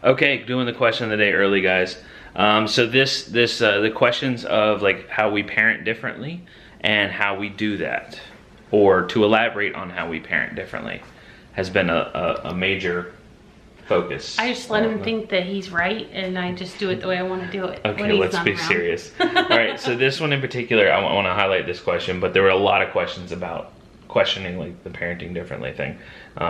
Okay, doing the question of the day early, guys. So the questions of like how we parent differently and how we do that, or to elaborate on how we parent differently, has been a major focus. I just let him think that he's right, and I just do it the way I want to do it. Okay, let's be serious. All right, so this one in particular, I want to highlight this question, but there were a lot of questions about questioning like the parenting differently thing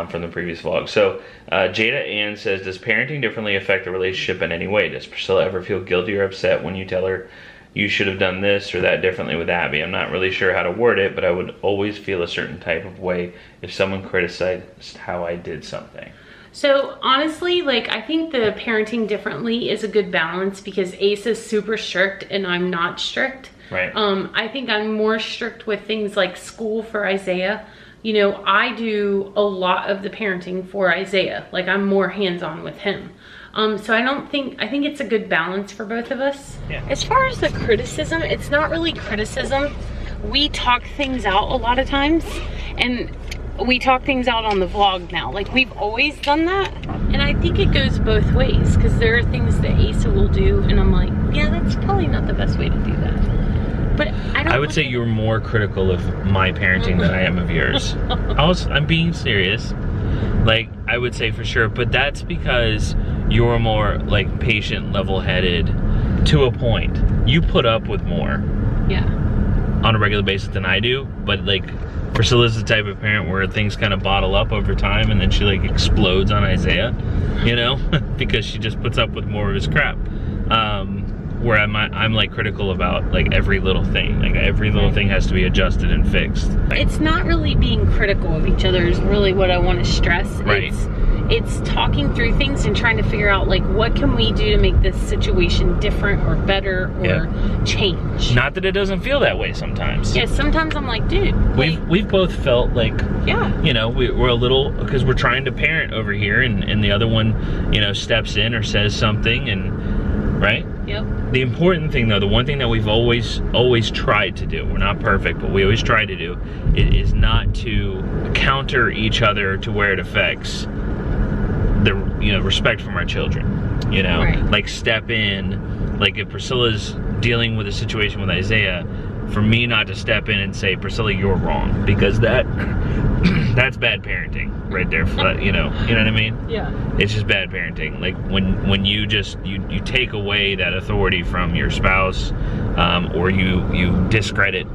from the previous vlog. So Jada Ann says, does parenting differently affect the relationship in any way? Does Priscilla ever feel guilty or upset when you tell her you should have done this or that differently with Abby? I'm not really sure how to word it, but I would always feel a certain type of way if someone criticized how I did something. So honestly, like, I think the parenting differently is a good balance, because Ace is super strict and I'm not strict. Right. I think I'm more strict with things like school for Isaiah. You know, I do a lot of the parenting for Isaiah. Like, I'm more hands-on with him. So I think it's a good balance for both of us. Yeah. As far as the criticism, it's not really criticism. We talk things out a lot of times, and we talk things out on the vlog now. Like, we've always done that, and I think it goes both ways, because there are things that Asa will do and I'm like, yeah, that's probably not the best way to do that. But I would say you're more critical of my parenting than I am of yours. I'm being serious. Like, I would say for sure, but that's because you're more like patient, level-headed to a point. You put up with more. Yeah. On a regular basis than I do, but like Priscilla's the type of parent where things kind of bottle up over time, and then she like explodes on Isaiah, you know, because she just puts up with more of his crap. Where I'm like critical about like every little thing. Like, every little thing has to be adjusted and fixed. It's not really being critical of each other is really what I want to stress. Right. It's talking through things and trying to figure out, like, what can we do to make this situation different or better or change. Not that it doesn't feel that way sometimes. Yeah, sometimes I'm like, dude. We've both felt like, yeah, you know, we're a little, because we're trying to parent over here, and the other one, you know, steps in or says something, and right? Yep. The important thing, though, the one thing that we've always tried to do, we're not perfect, but we always try to do, is not to counter each other to where it affects the, you know, respect from our children, you know? Right. Like, step in, like if Priscilla's dealing with a situation with Isaiah, for me not to step in and say, Priscilla, you're wrong, because that's bad parenting right there. You know what I mean? Yeah. It's just bad parenting. Like, when you just you take away that authority from your spouse, or you discredit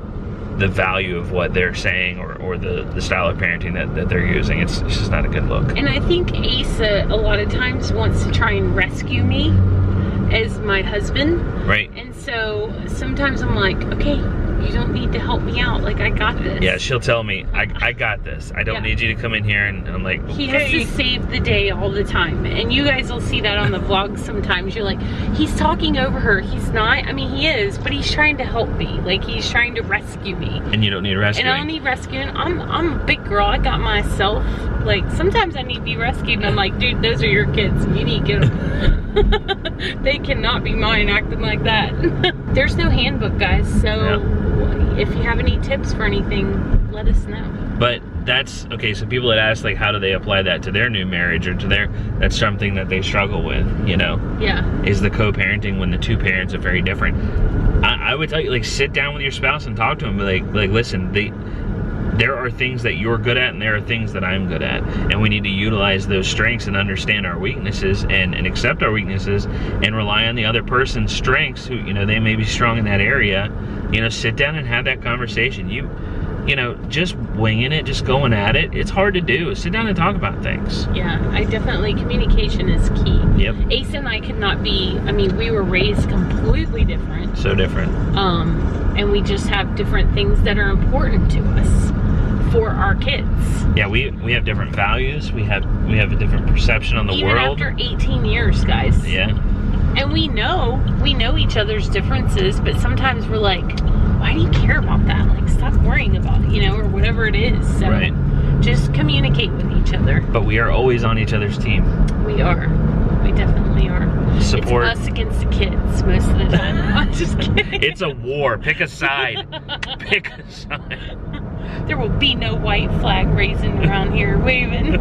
the value of what they're saying, or the style of parenting that they're using. It's just not a good look. And I think Asa a lot of times wants to try and rescue me as my husband. Right. And so sometimes I'm like, okay, you don't need to help me out. Like, I got this. Yeah, she'll tell me, I got this. I don't need you to come in here, and I'm like, okay. He has to save the day all the time. And you guys will see that on the vlog sometimes. You're like, he's talking over her. He's not. I mean, he is, but he's trying to help me. Like, he's trying to rescue me. And you don't need rescuing. And I don't need rescuing. I'm a big girl. I got myself. Like, sometimes I need to be rescued, and I'm like, dude, those are your kids. You need to get them. They cannot be mine acting like that. There's no handbook, guys. So if you have any tips for anything, let us know. But that's okay. So people had asked, like, how do they apply that to their new marriage, or to that's something that they struggle with, you know? Yeah. Is the co-parenting when the two parents are very different. I would tell you, like, sit down with your spouse and talk to them. Like listen, there are things that you're good at, and there are things that I'm good at, and we need to utilize those strengths and understand our weaknesses, and accept our weaknesses, and rely on the other person's strengths, who, you know, they may be strong in that area. You know, sit down and have that conversation. You know, just winging it, just going at it, it's hard to do. Sit down and talk about things. Yeah, communication is key. Yep. Ace and I could not be, I mean, we were raised completely different. So different. And we just have different things that are important to us for our kids. Yeah, we have different values. We have a different perception on the world. Even after 18 years, guys. Yeah. And we know each other's differences, but sometimes we're like, why do you care about that? Like, stop worrying about it, you know, or whatever it is. So right. Just communicate with each other. But we are always on each other's team. We are. We definitely are. Support. It's us against the kids most of the time. I'm just kidding. It's a war. Pick a side. Pick a side. There will be no white flag raising around here waving.